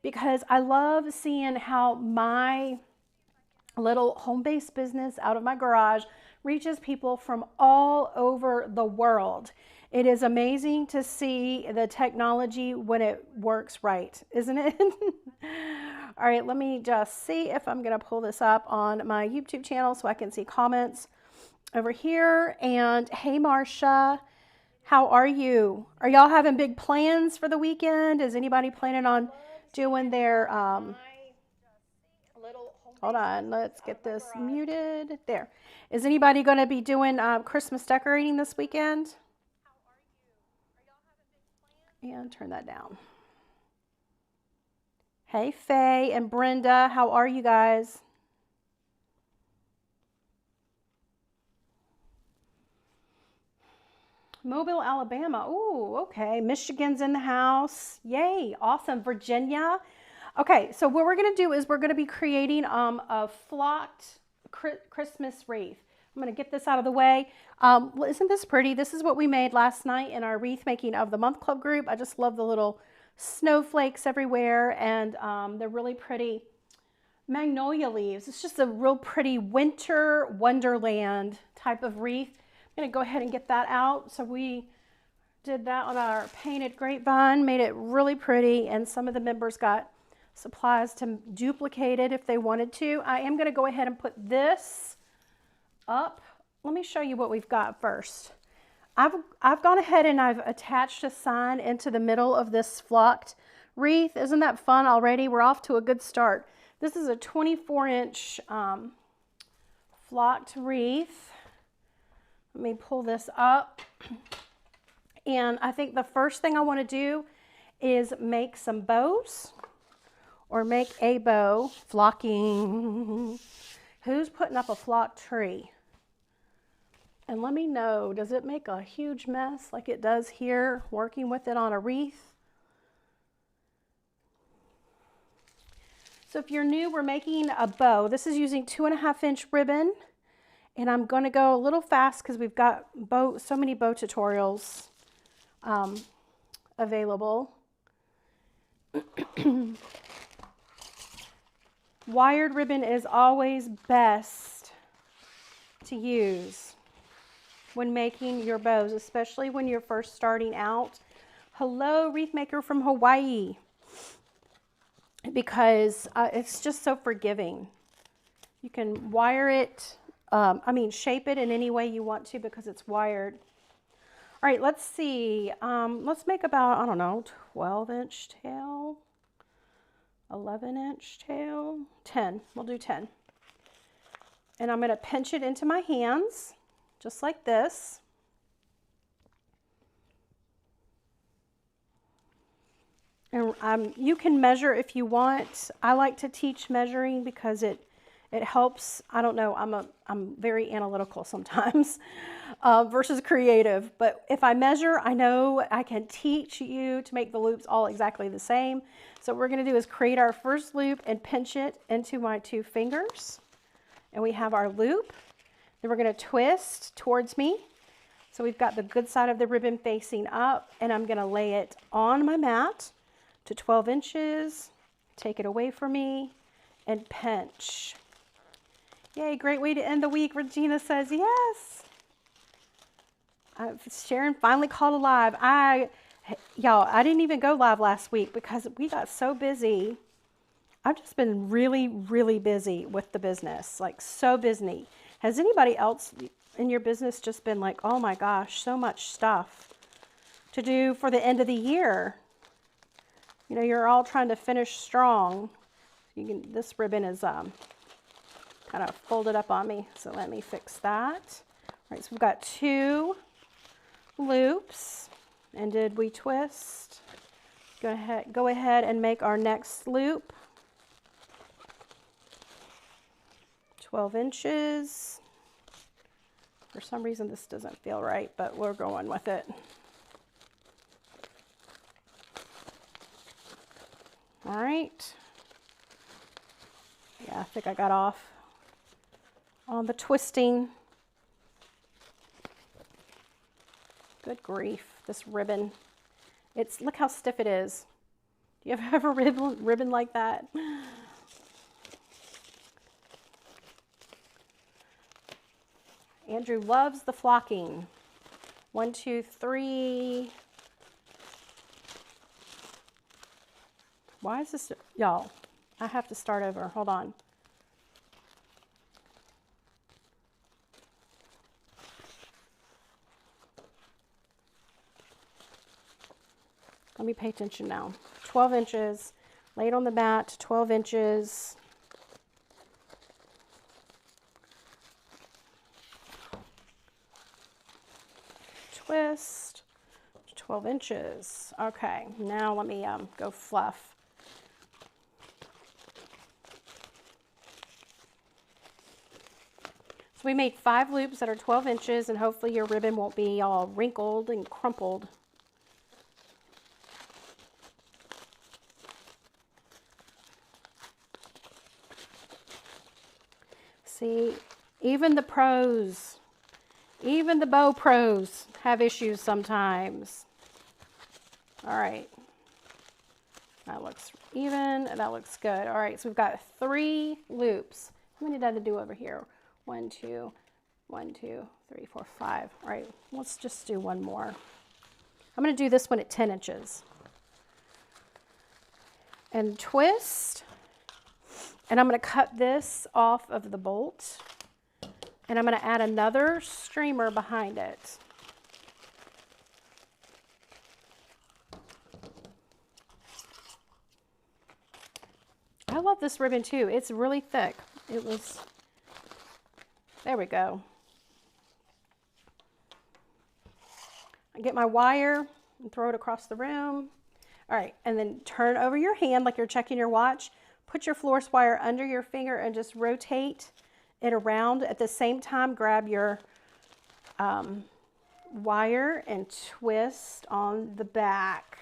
because I love seeing how my little home-based business out of my garage reaches people from all over the world. It is amazing to see the technology when it works right, isn't it? All right, let me just see if I'm going to pull this up on my YouTube channel so I can see comments over here. And hey, Marcia, how are you? Are y'all having big plans for the weekend? Is anybody planning on doing their hold on, let's get this muted. There. Is anybody going to be doing Christmas decorating this weekend? And turn that down. Hey, Faye and Brenda, how are you guys? Mobile, Alabama. Ooh, okay. Michigan's in the house. Yay, awesome. Virginia. Okay, so what we're going to do is we're going to be creating a flocked Christmas wreath. I'm going to get this out of the way. Isn't this pretty? This is what we made last night in our wreath making of the month club group. I just love the little snowflakes everywhere, and they're really pretty magnolia leaves. It's just a real pretty winter wonderland type of wreath. I'm going to go ahead and get that out. So we did that on our painted grapevine, made it really pretty, and some of the members got supplies to duplicate it if they wanted to. I am going to go ahead and put this up. Let me show you what we've got first. I've gone ahead and I've attached a sign into the middle of this flocked wreath. Isn't that fun already? We're off to a good start. This is a 24-inch flocked wreath. Let me pull this up. And I think the first thing I want to do is make some bows, or make a bow. Flocking. Who's putting up a flocked tree? And let me know, does it make a huge mess like it does here, working with it on a wreath? So if you're new, we're making a bow. This is using 2.5-inch ribbon, and I'm going to go a little fast because we've got so many bow tutorials available. Wired ribbon is always best to use when making your bows, especially when you're first starting out. Hello, wreath maker from Hawaii. Because it's just so forgiving. You can wire it, shape it in any way you want to because it's wired. All right, let's see. Let's make about, I don't know, 12-inch tail, 11-inch tail, 10. We'll do 10. And I'm going to pinch it into my hands, just like this. And you can measure if you want. I like to teach measuring because it helps. I don't know, I'm very analytical sometimes versus creative. But if I measure, I know I can teach you to make the loops all exactly the same. So what we're going to do is create our first loop and pinch it into my 2 fingers. And we have our loop. Then we're going to twist towards me. So we've got the good side of the ribbon facing up, and I'm going to lay it on my mat to 12 inches, take it away from me, and pinch. Yay, great way to end the week. Regina says yes. Sharon finally called live. Y'all, I didn't even go live last week because we got so busy. I've just been really, really busy with the business, like so busy. Has anybody else in your business just been like, oh my gosh, so much stuff to do for the end of the year? You know, you're all trying to finish strong. This ribbon is kind of folded up on me, so let me fix that. All right, so we've got 2 loops. And did we twist? Go ahead and make our next loop. 12 inches. For some reason this doesn't feel right, but we're going with it. All right. Yeah, I think I got off on the twisting. Good grief, this ribbon. Look how stiff it is. Do you have a ribbon like that? Andrew loves the flocking. 1, 2, 3. Why is this, y'all? I have to start over. Hold on. Let me pay attention now. 12 inches. Lay it on the mat, 12 inches. Twist, 12 inches. Okay, now let me go fluff. So we made 5 loops that are 12 inches, and hopefully your ribbon won't be all wrinkled and crumpled. See, even the pros, even the bow pros have issues sometimes. All right, that looks even, and that looks good. All right, so we've got 3 loops. How many did I do over here? 1, 2, 1, 2, 3, 4, 5. All right, let's just do one more. I'm going to do this one at 10 inches. And twist. And I'm going to cut this off of the bolt. And I'm going to add another streamer behind it. I love this ribbon too. It's really thick. It was, there we go. I get my wire and throw it across the room. All right, and then turn over your hand like you're checking your watch. Put your florist wire under your finger and just rotate it around. At the same time, grab your wire and twist on the back.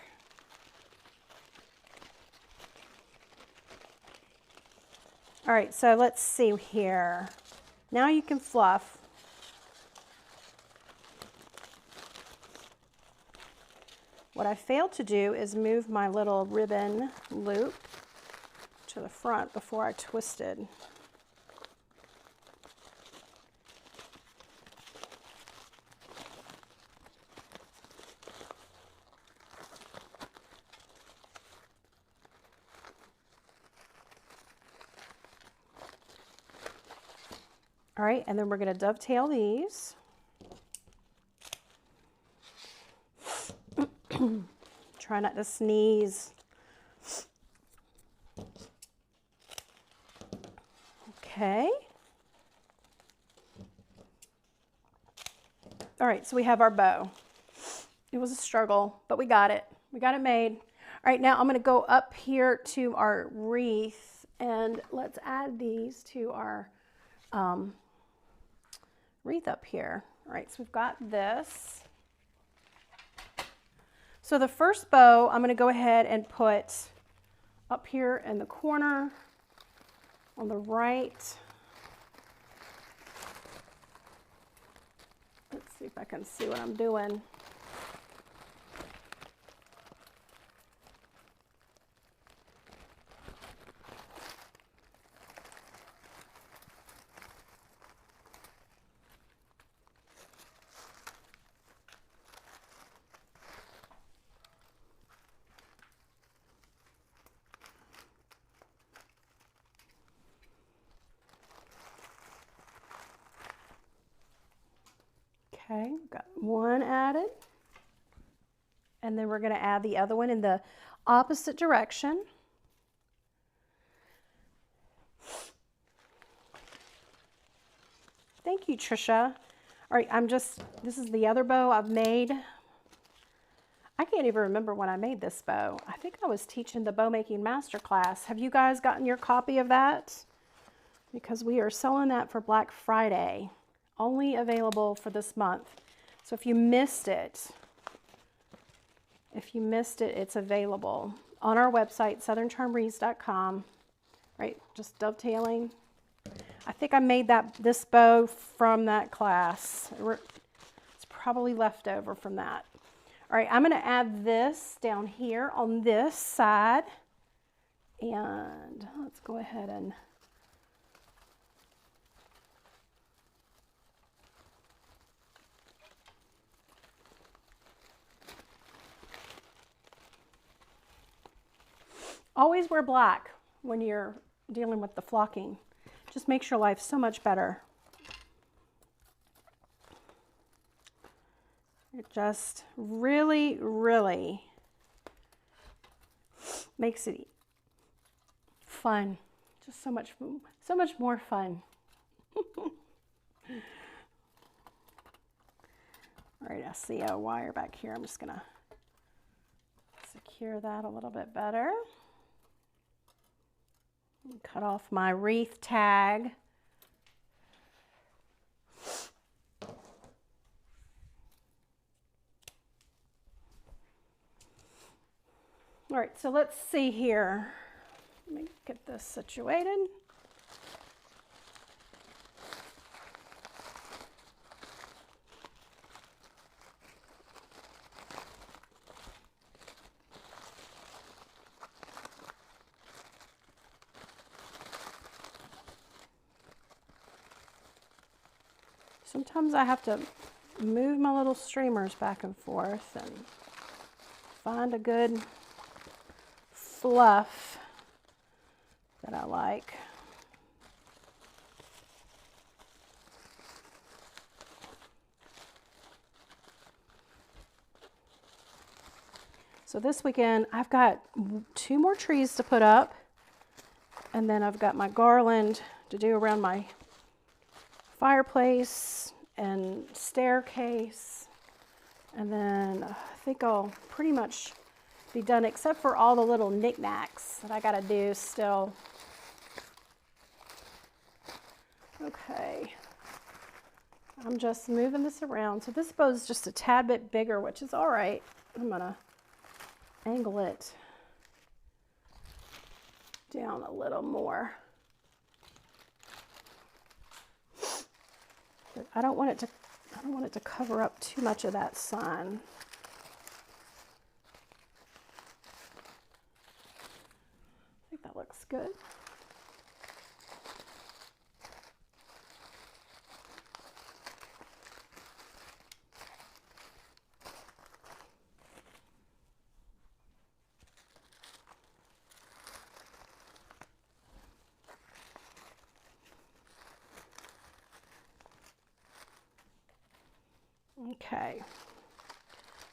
All right, so let's see here. Now you can fluff. What I failed to do is move my little ribbon loop to the front before I twisted. All right, and then we're going to dovetail these. Try not to sneeze. Okay. All right, so we have our bow. It was a struggle, but we got it. We got it made. All right, now I'm going to go up here to our wreath, and let's add these to our wreath up here. All right, so we've got this. So the first bow, I'm going to go ahead and put up here in the corner on the right. Let's see if I can see what I'm doing. Okay, got one added. And then we're going to add the other one in the opposite direction. Thank you, Trisha. All right, this is the other bow I've made. I can't even remember when I made this bow. I think I was teaching the bow making masterclass. Have you guys gotten your copy of that? Because we are selling that for Black Friday. Only available for this month. So if you missed it, it's available on our website, southerncharmwreaths.com. Right, just dovetailing. I think I made this bow from that class. It's probably left over from that. All right, I'm going to add this down here on this side. And let's go ahead and always wear black when you're dealing with the flocking. Just makes your life so much better. It just really, really makes it fun. Just so much more fun. All right, I see a wire back here. I'm just gonna secure that a little bit better. Cut off my wreath tag. All right, so let's see here. Let me get this situated. Sometimes I have to move my little streamers back and forth and find a good fluff that I like. So this weekend I've got 2 more trees to put up, and then I've got my garland to do around my fireplace and staircase, and then I think I'll pretty much be done except for all the little knickknacks that I gotta do still. Okay, I'm just moving this around. So this bow is just a tad bit bigger, which is all right. I'm gonna angle it down a little more. But I don't want it to cover up too much of that sun. I think that looks good. Okay,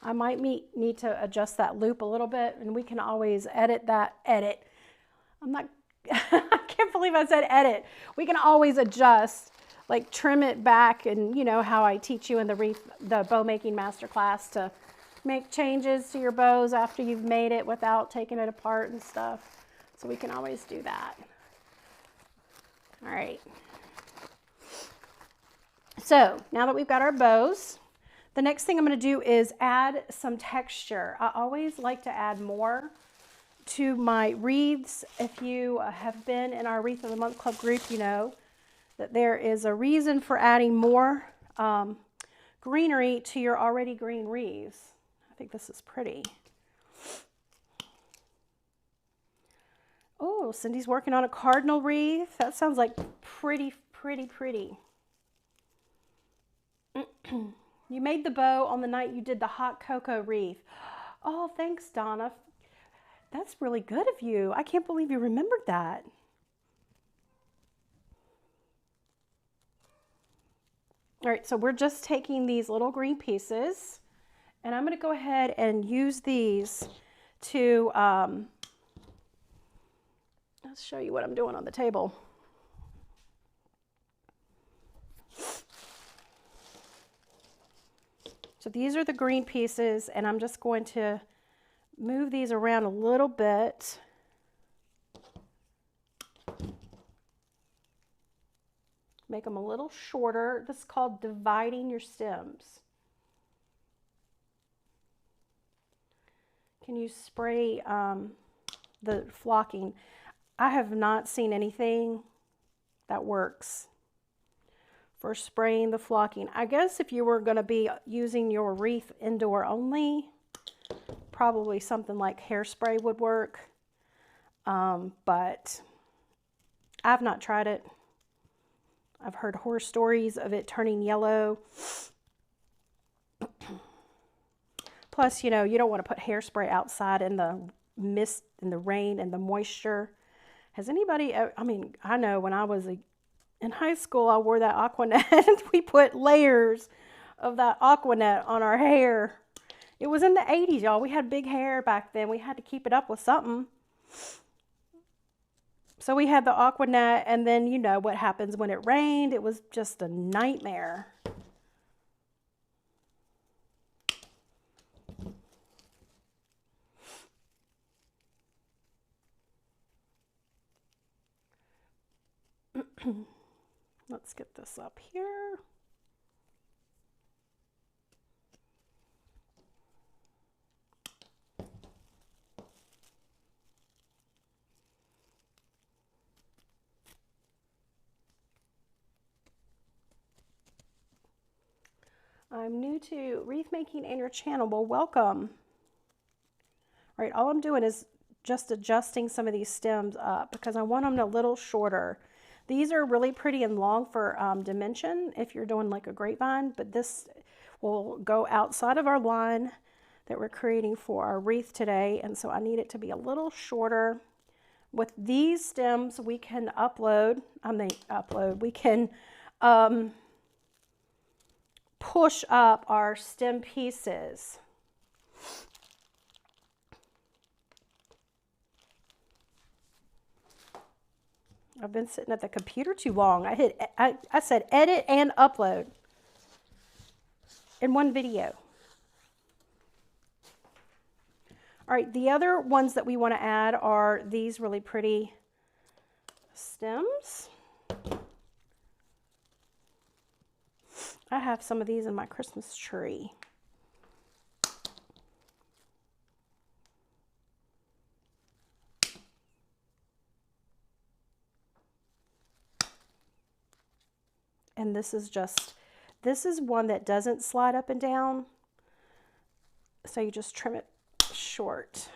I might need to adjust that loop a little bit, and we can always edit that. I'm not, I can't believe I said edit. We can always adjust, like trim it back, and you know how I teach you in the bow making masterclass to make changes to your bows after you've made it without taking it apart and stuff. So we can always do that. All right. So now that we've got our bows, the next thing I'm going to do is add some texture. I always like to add more to my wreaths. If you have been in our Wreath of the Month Club group, you know that there is a reason for adding more greenery to your already green wreaths. I think this is pretty. Oh, Cindy's working on a cardinal wreath. That sounds like pretty. You made the bow on the night you did the hot cocoa wreath. Oh, thanks, Donna. That's really good of you. I can't believe you remembered that. All right, so we're just taking these little green pieces, and I'm going to go ahead and use these to, let's show you what I'm doing on the table. So these are the green pieces, and I'm just going to move these around a little bit. Make them a little shorter. This is called dividing your stems. Can you spray the flocking? I have not seen anything that works for spraying the flocking. I guess if you were going to be using your wreath indoor only, probably something like hairspray would work, but I've not tried it. I've heard horror stories of it turning yellow. Plus, you know, you don't want to put hairspray outside in the mist and the rain and the moisture. Has anybody, I mean, I know when I was in high school, I wore that Aquanet and we put layers of that Aquanet on our hair. It was in the 80s, y'all. We had big hair back then. We had to keep it up with something. So we had the Aquanet, and then you know what happens when it rained. It was just a nightmare. Let's get this up here. I'm new to wreath making and your channel. Well, welcome. All right, all I'm doing is just adjusting some of these stems up because I want them a little shorter. These are really pretty and long for dimension if you're doing like a grapevine, but this will go outside of our line that we're creating for our wreath today, and so I need it to be a little shorter. With these stems, we can we can push up our stem pieces. I've been sitting at the computer too long. I said edit and upload in one video. All right, the other ones that we want to add are these really pretty stems. I have some of these in my Christmas tree. And this is one that doesn't slide up and down. So you just trim it short.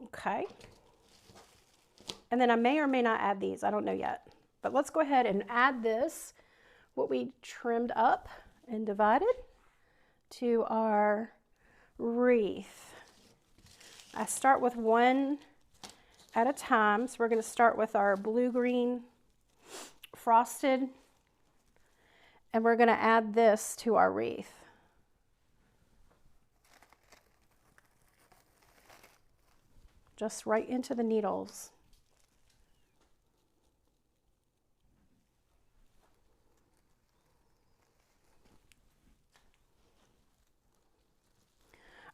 Okay. And then I may or may not add these. I don't know yet. But let's go ahead and add this, what we trimmed up and divided, to our wreath. I start with one at a time. So we're going to start with our blue-green frosted, and we're going to add this to our wreath. Just right into the needles.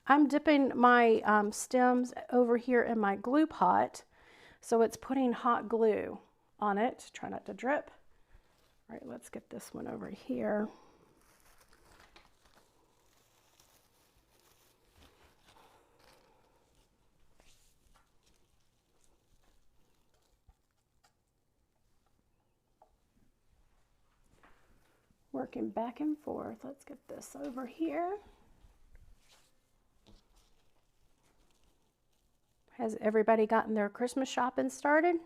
I'm dipping my stems over here in my glue pot, so it's putting hot glue on it. Try not to drip. All right, let's get this one over here. Working back and forth. Let's get this over here. Has everybody gotten their Christmas shopping started?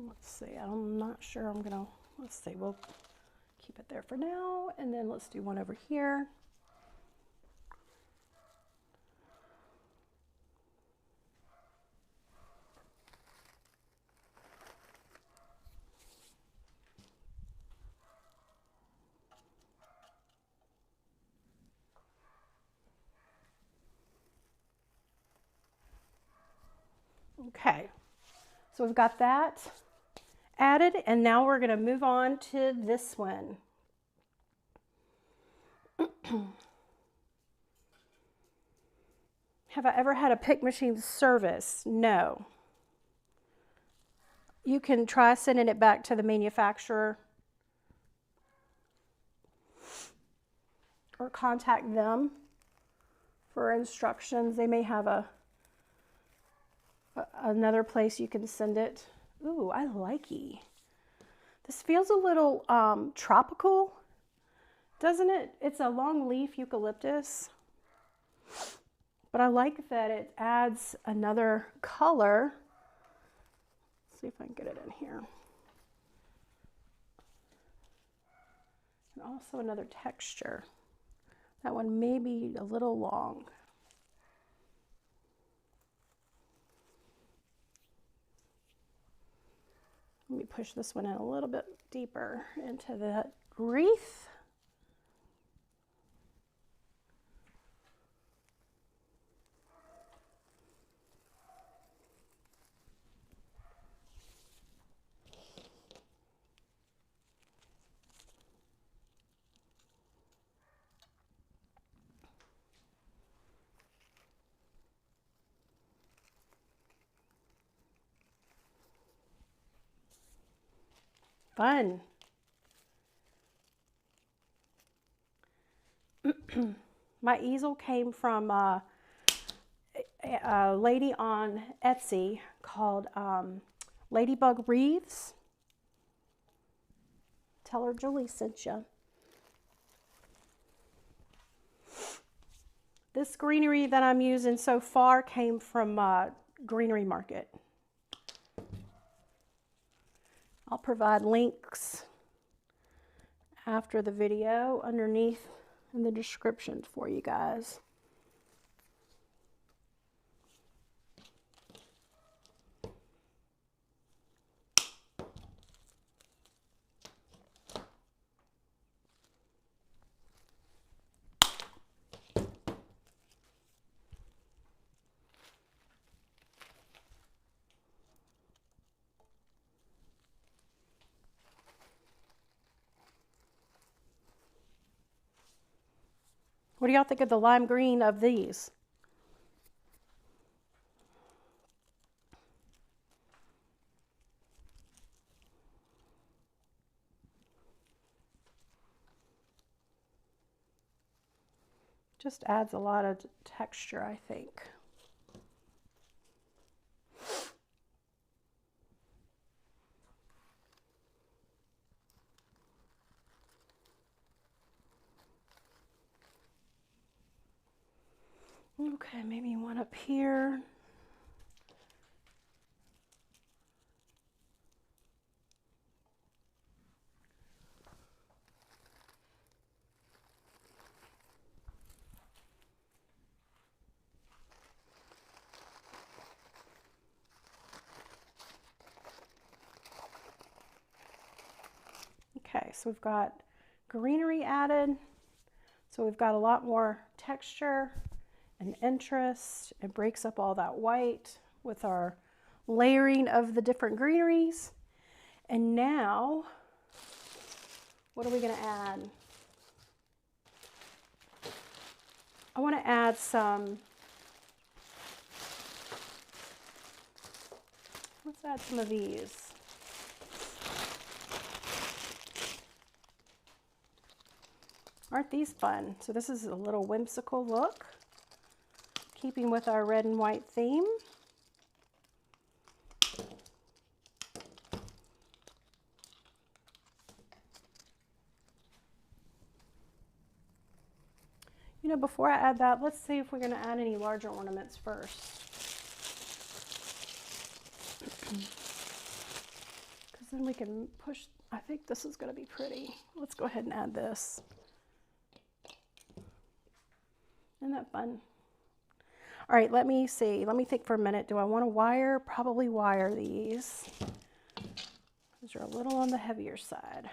Let's see, I'm not sure I'm gonna, let's see, we'll keep it there for now, and then let's do one over here. Okay, so we've got that added, and now we're going to move on to this one. Have I ever had a pick machine service? No. You can try sending it back to the manufacturer or contact them for instructions. They may have another place you can send it. Ooh, I likey. This feels a little tropical, doesn't it? It's a long leaf eucalyptus, but I like that it adds another color. Let's see if I can get it in here. And also another texture. That one may be a little long. Let me push this one in a little bit deeper into that wreath. Fun. My easel came from a lady on Etsy called Ladybug Wreaths. Tell her Julie sent you. This greenery that I'm using so far came from Greenery Market. I'll provide links after the video underneath in the description for you guys. What do y'all think of the lime green of these? Just adds a lot of texture, I think. Okay, maybe one up here. Okay, so we've got greenery added. So we've got a lot more texture and interest. It breaks up all that white with our layering of the different greeneries. And now, what are we going to add? I want to add some, let's add some of these. Aren't these fun? So this is a little whimsical look, keeping with our red and white theme. You know, before I add that, let's see if we're going to add any larger ornaments first. Because then we can push, I think this is going to be pretty. Let's go ahead and add this. Isn't that fun? All right, let me see. Let me think for a minute. Do I want to wire? Probably wire these. These are a little on the heavier side.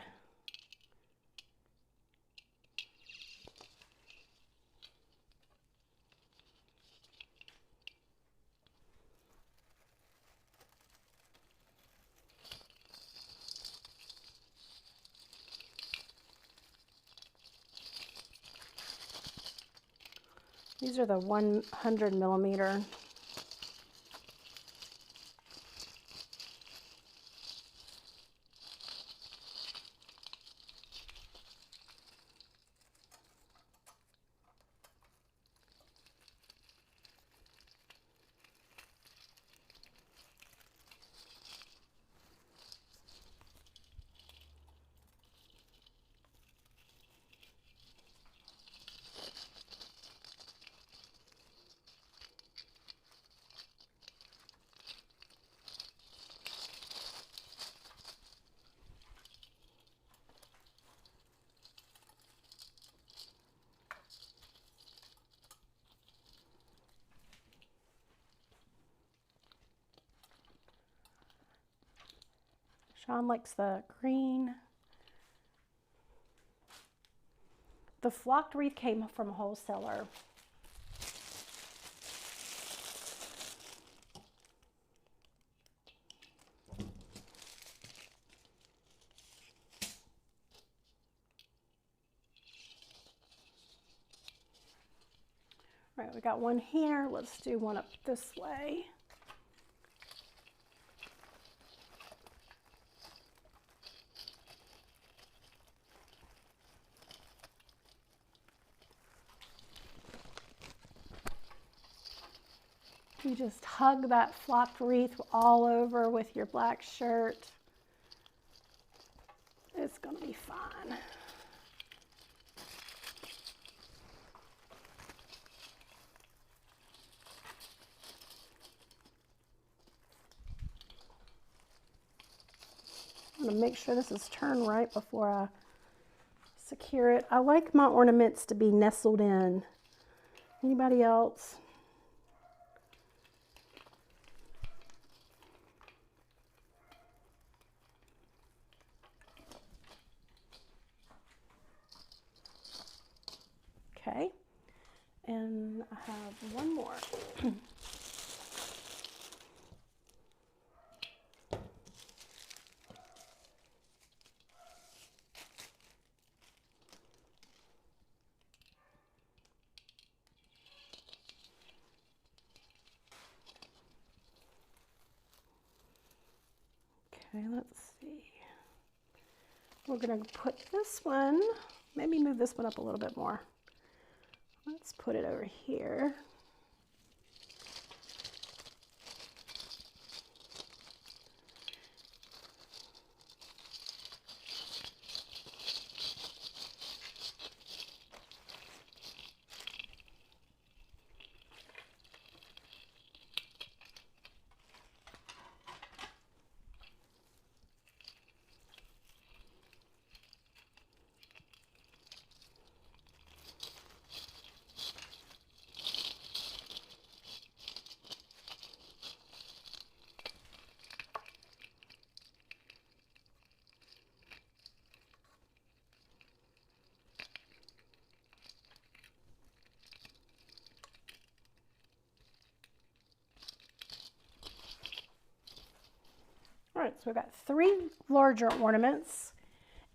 These are the 100 millimeter. Sean likes the green. The flocked wreath came from a wholesaler. All right, we got one here. Let's do one up this way. You just hug that flocked wreath all over with your black shirt. It's going to be fun. I'm going to make sure this is turned right before I secure it. I like my ornaments to be nestled in. Anybody else? Okay, and I have one more. Okay, let's see. We're going to put this one, maybe move this one up a little bit more. Let's put it over here. All right, so we've got 3 larger ornaments,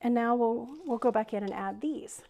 and now we'll go back in and add these.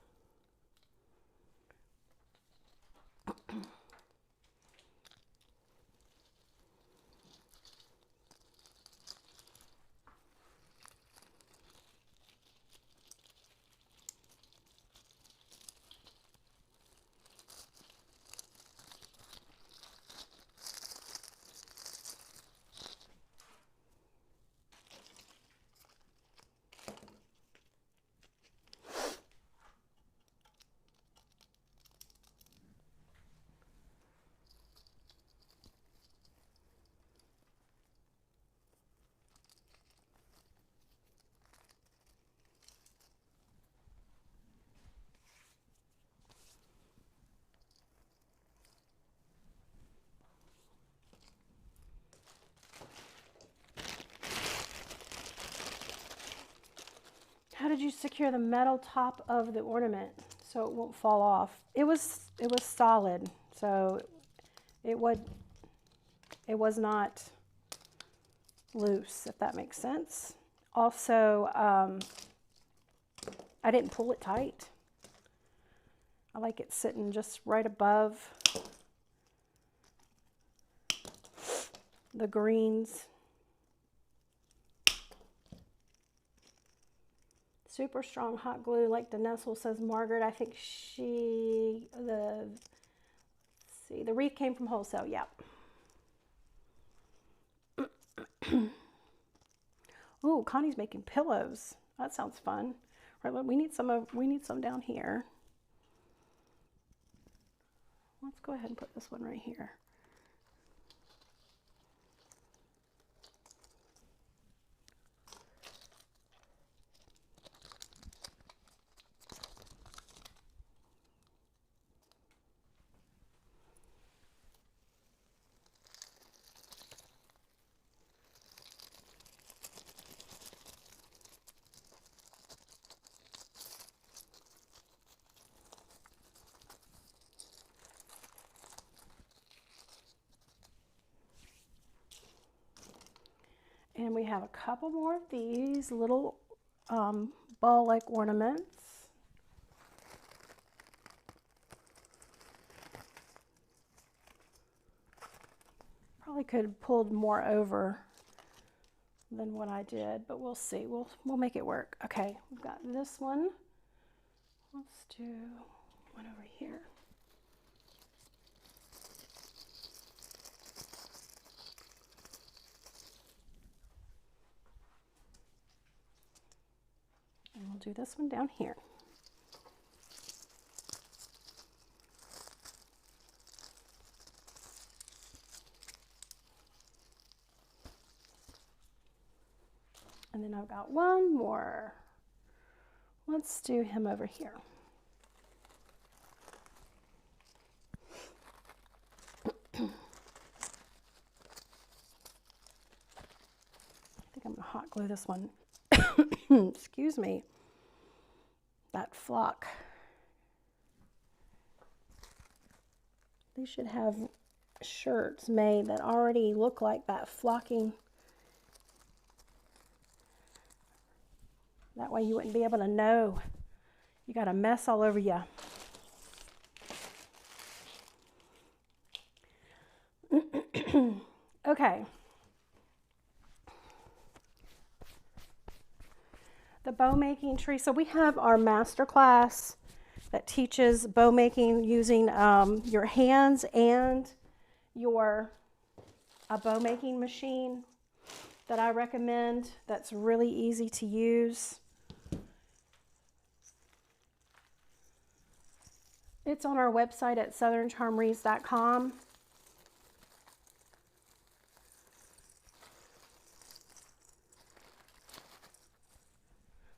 How did you secure the metal top of the ornament so it won't fall off? It was solid, so it was not loose, if that makes sense. Also, I didn't pull it tight. I like it sitting just right above the greens. Super strong hot glue, like the Nestle says Margaret. I think let's see, the wreath came from Wholesale, yep. Ooh, Connie's making pillows. That sounds fun. All right, we need some down here. Let's go ahead and put this one right here. And we have a couple more of these little ball-like ornaments. Probably could have pulled more over than what I did, but we'll see. We'll make it work. Okay, we've got this one. Let's do one over here. And we'll do this one down here. And then I've got one more. Let's do him over here. I think I'm gonna hot glue this one. Excuse me. That flock. They should have shirts made that already look like that flocking. That way you wouldn't be able to know you got a mess all over you. Okay. The bow making tree. So we have our master class that teaches bow making using your hands and a bow making machine that I recommend. That's really easy to use. It's on our website at southerncharmwreaths.com.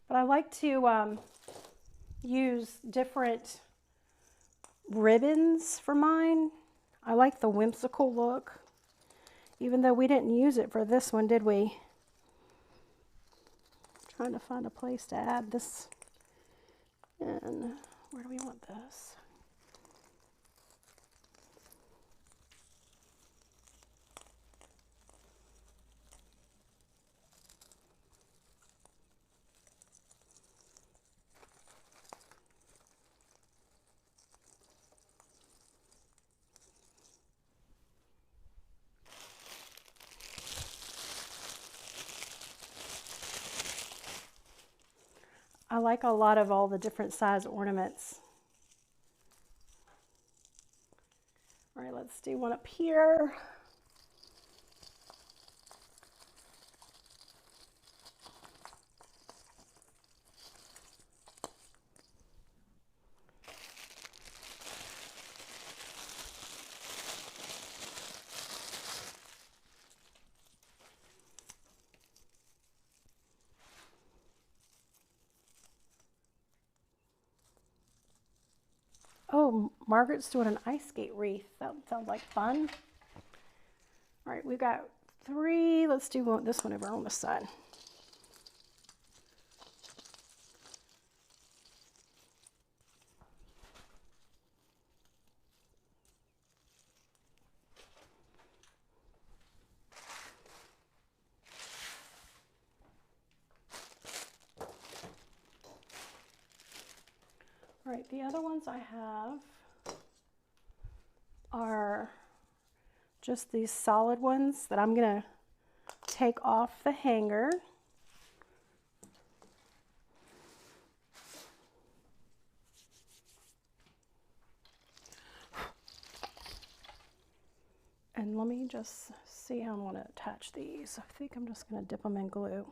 But I like to use different ribbons for mine. I like the whimsical look, even though we didn't use it for this one, did we? I'm trying to find a place to add this in. Where do we want this? I like a lot of all the different size ornaments. All right, let's do one up here. Oh, Margaret's doing an ice skate wreath. That sounds like fun. All right, we've got 3. Let's do this one over on this side. All right, the other ones I have are just these solid ones that I'm gonna take off the hanger. And let me just see how I want to attach these. I think I'm just going to dip them in glue.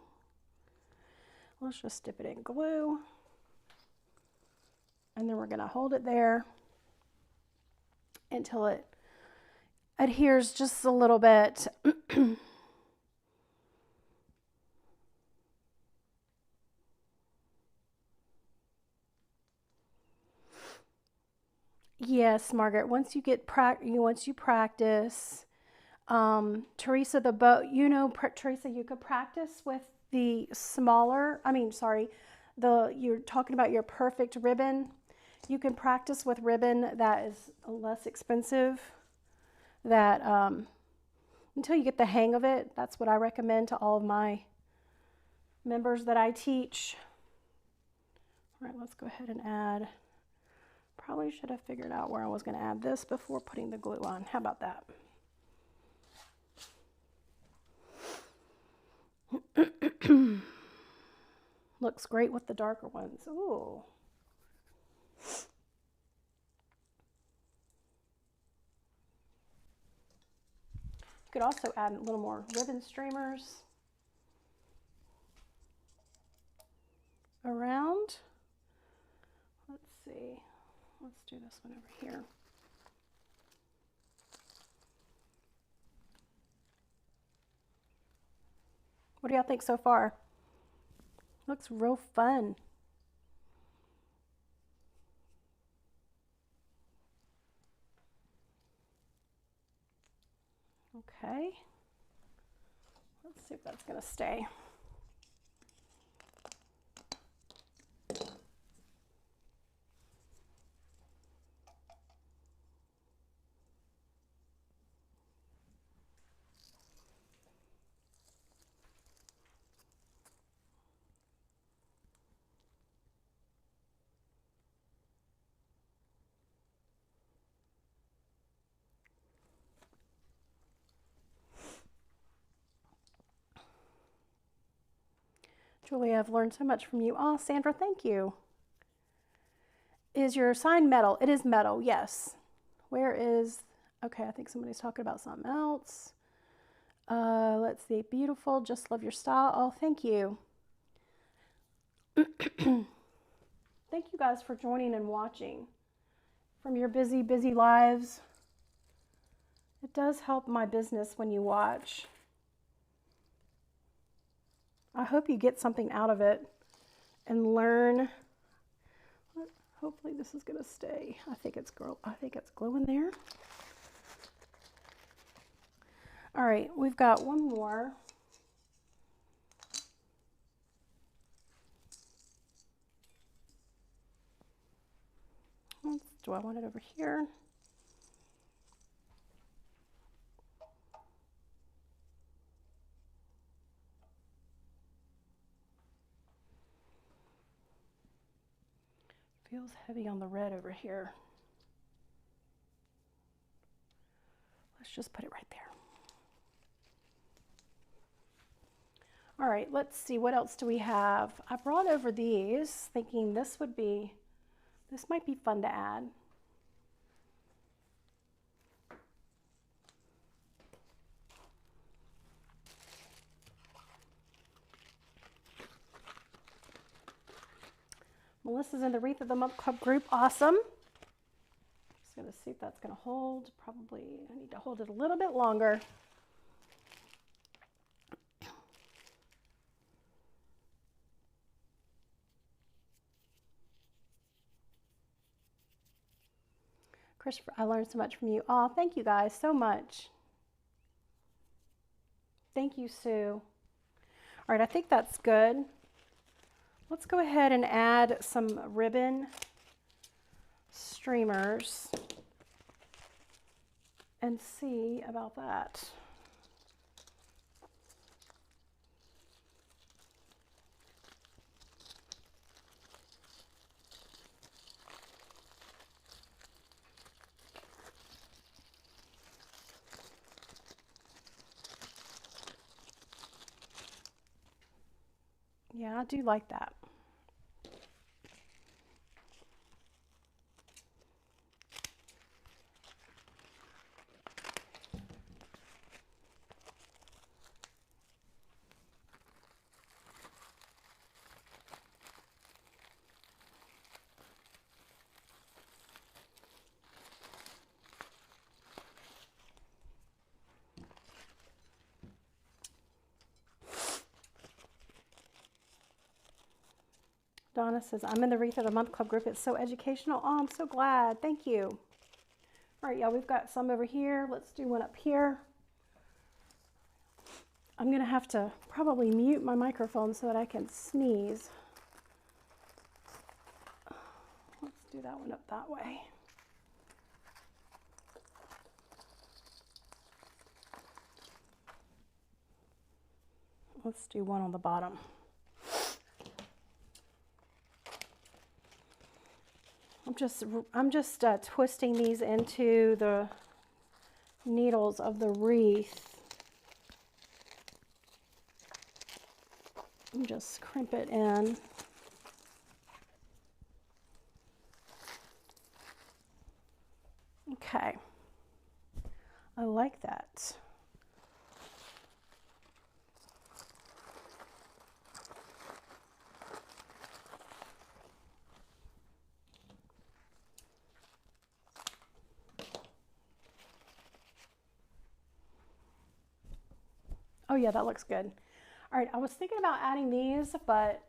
Let's just dip it in glue. And then we're going to hold it there until it adheres just a little bit. Yes, Margaret, once you practice, Teresa, Teresa, you could practice with the smaller, you're talking about your perfect ribbon. You can practice with ribbon that is less expensive, that until you get the hang of it. That's what I recommend to all of my members that I teach. All right, let's go ahead and add. Probably should have figured out where I was going to add this before putting the glue on. How about that? Looks great with the darker ones. Ooh. You could also add a little more ribbon streamers around. Let's see. Let's do this one over here. What do y'all think so far? Looks real fun. Okay. Let's see if that's going to stay. Julie, I've learned so much from you. Oh, Sandra, thank you. Is your sign metal? It is metal, yes. Where is, okay, I think somebody's talking about something else. Let's see, beautiful, just love your style. Oh, thank you. Thank you guys for joining and watching from your busy, busy lives. It does help my business when you watch. I hope you get something out of it and learn. Hopefully this is going to stay. I think it's gluing there. All right, we've got one more. Do I want it over here? Feels heavy on the red over here. Let's just put it right there. All right, let's see, what else do we have? I brought over these thinking this might be fun to add. Melissa's in the Wreath of the Month Club group. Awesome. Just going to see if that's going to hold. Probably I need to hold it a little bit longer. Christopher, I learned so much from you. Oh, thank you guys so much. Thank you, Sue. All right, I think that's good. Let's go ahead and add some ribbon streamers and see about that. Yeah, I do like that. Donna says, I'm in the Wreath of the Month Club group. It's so educational. Oh, I'm so glad. Thank you. All right, y'all, we've got some over here. Let's do one up here. I'm going to have to probably mute my microphone so that I can sneeze. Let's do that one up that way. Let's do one on the bottom. I'm just twisting these into the needles of the wreath. And just crimp it in. Okay. I like that. Oh yeah, that looks good. All right, I was thinking about adding these, but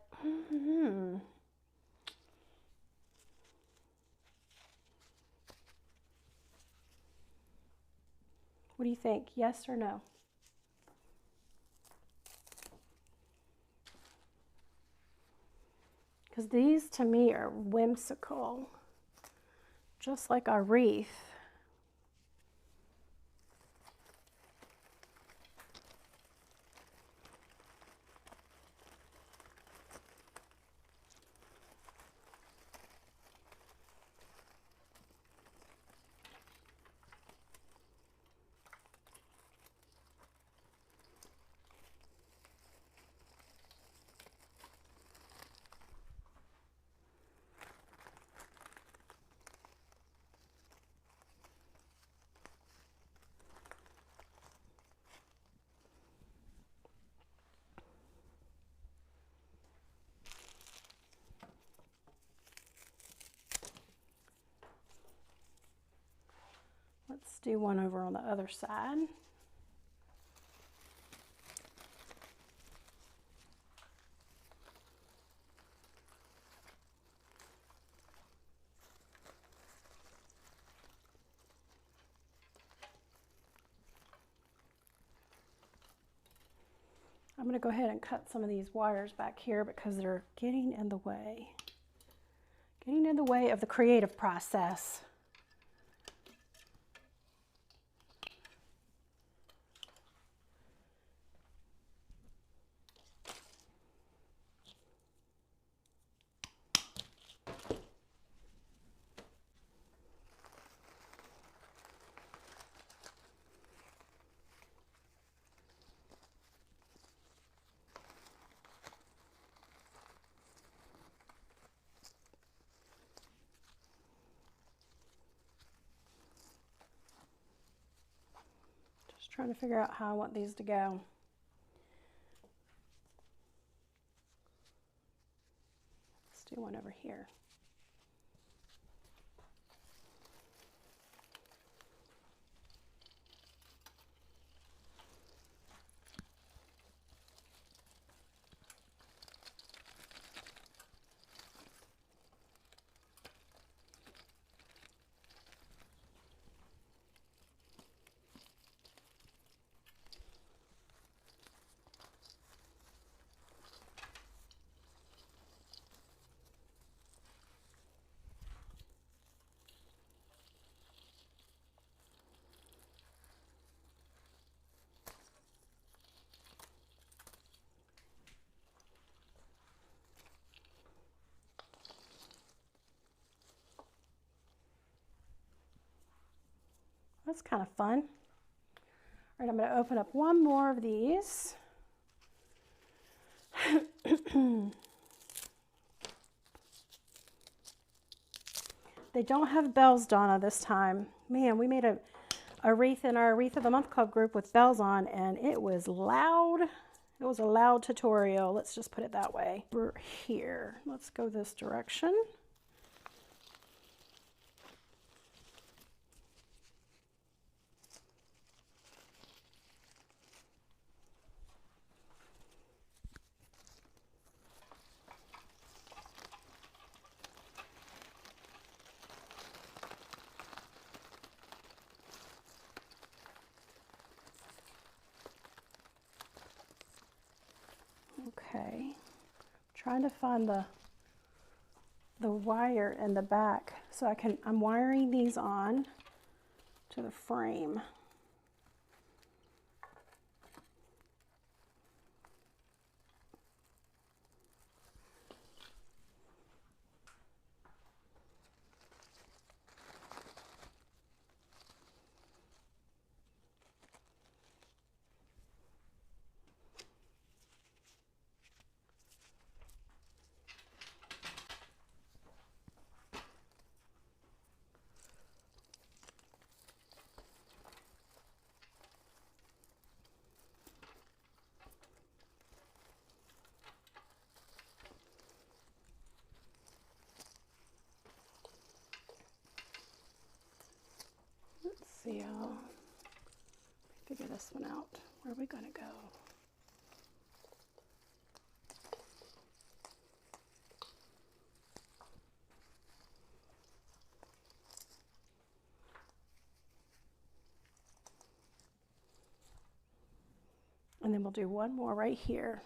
what do you think? Yes or no? Because these to me are whimsical, just like our wreath. Let's do one over on the other side. I'm going to go ahead and cut some of these wires back here because they're getting in the way. Getting in the way of the creative process. Trying to figure out how I want these to go. Let's do one over here. That's kind of fun. All right, I'm going to open up one more of these. They don't have bells, Donna, this time. Man, we made a wreath in our Wreath of the Month Club group with bells on, and it was loud. It was a loud tutorial. Let's just put it that way. We're here. Let's go this direction. Okay, trying to find the wire in the back so I'm wiring these on to the frame. See, I'll figure this one out. Where are we gonna go? And then we'll do one more right here.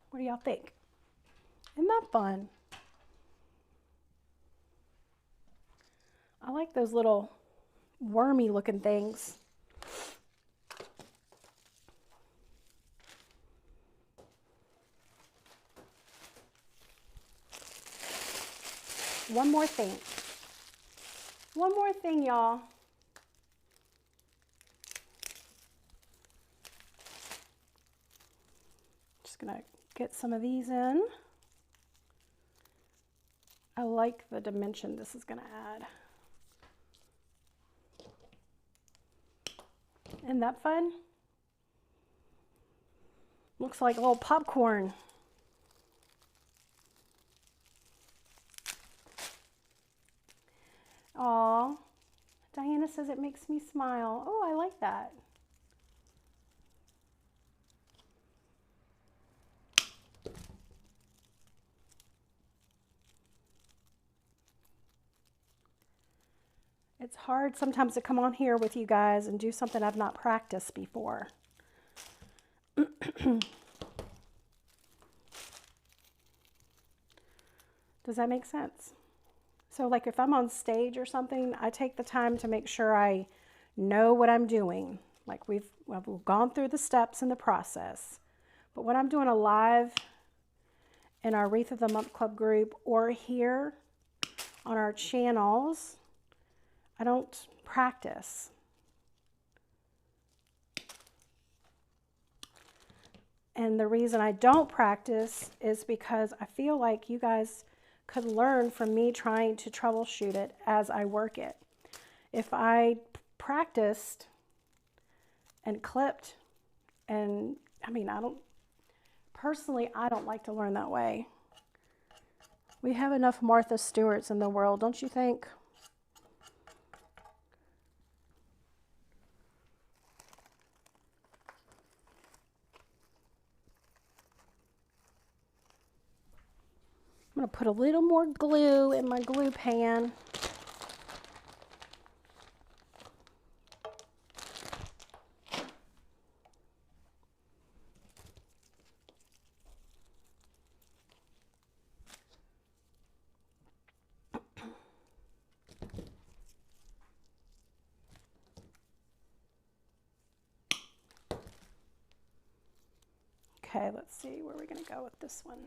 What do y'all think? Isn't that fun? I like those little wormy looking things. One more thing. One more thing, y'all. Just gonna get some of these in. I like the dimension this is gonna add. Isn't that fun? Looks like a little popcorn. Aw, Diana says it makes me smile. Oh, I like that. It's hard sometimes to come on here with you guys and do something I've not practiced before. Does that make sense? So like if I'm on stage or something, I take the time to make sure I know what I'm doing. Like we've gone through the steps in the process. But when I'm doing a live in our Wreath of the Month Club group or here on our channels, I don't practice. And the reason I don't practice is because I feel like you guys could learn from me trying to troubleshoot it as I work it. If I practiced and clipped, and I mean, personally, I don't like to learn that way. We have enough Martha Stewarts in the world, don't you think? I'm going to put a little more glue in my glue pan. Okay, let's see where we're going to go with this one.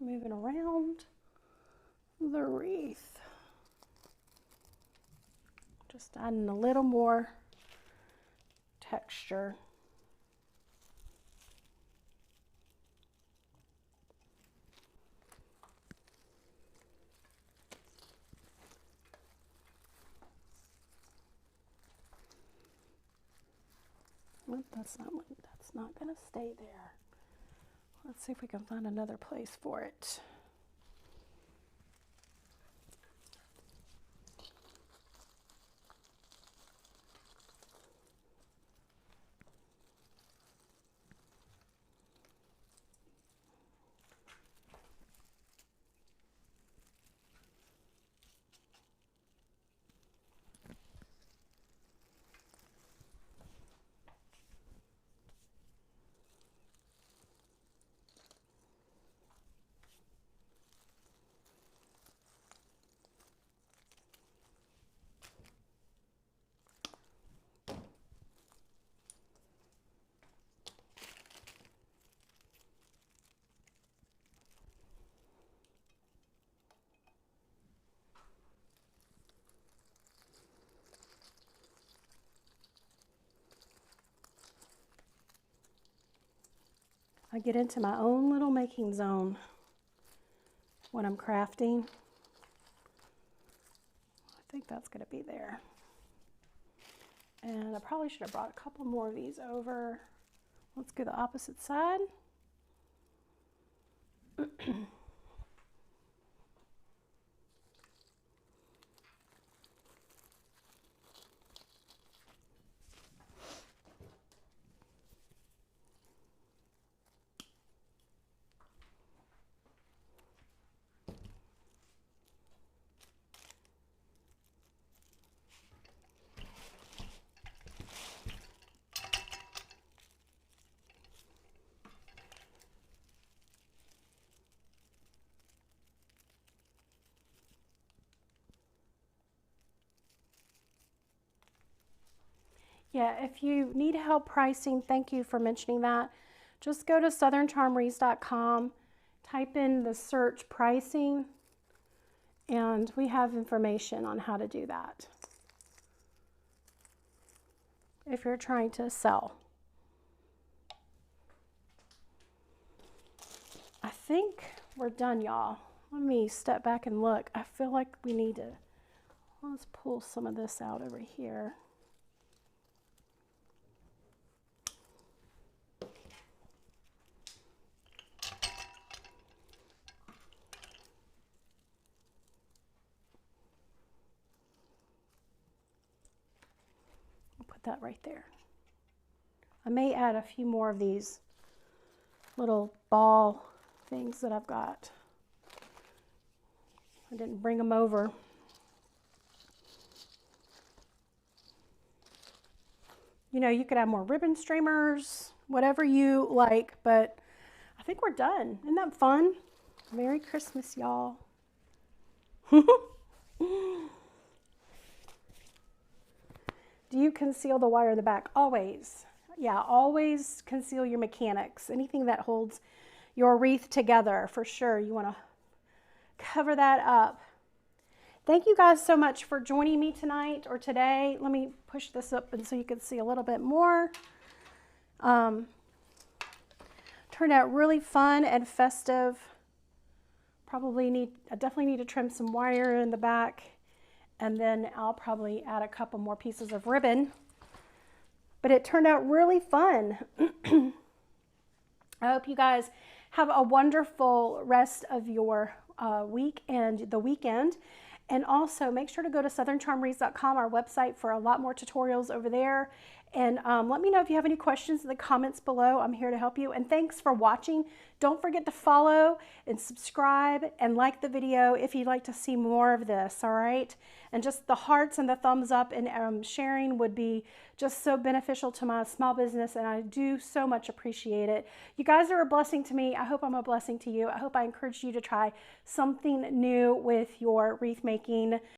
Moving around the wreath. Just adding a little more texture. Well, that's not going to stay there. Let's see if we can find another place for it. I get into my own little making zone when I'm crafting. I think that's going to be there. And I probably should have brought a couple more of these over. Let's go the opposite side. Yeah, if you need help pricing, thank you for mentioning that. Just go to southerncharmwreaths.com, type in the search pricing, and we have information on how to do that if you're trying to sell. I think we're done, y'all. Let me step back and look. I feel like we need to, let's pull some of this out over here. That right there. I may add a few more of these little ball things that I've got. I didn't bring them over. You know, you could add more ribbon streamers, whatever you like, but I think we're done. Isn't that fun? Merry Christmas, y'all. Do you conceal the wire in the back? Always. Yeah, always conceal your mechanics. Anything that holds your wreath together, for sure. You want to cover that up. Thank you guys so much for joining me tonight or today. Let me push this up and so you can see a little bit more. Turned out really fun and festive. I definitely need to trim some wire in the back. And then I'll probably add a couple more pieces of ribbon. But it turned out really fun. I hope you guys have a wonderful rest of your week and the weekend. And also make sure to go to southerncharmwreaths.com, our website, for a lot more tutorials over there. And let me know if you have any questions in the comments below. I'm here to help you. And thanks for watching. Don't forget to follow and subscribe and like the video if you'd like to see more of this, all right? And just the hearts and the thumbs up and sharing would be just so beneficial to my small business, and I do so much appreciate it. You guys are a blessing to me. I hope I'm a blessing to you. I hope I encourage you to try something new with your wreath making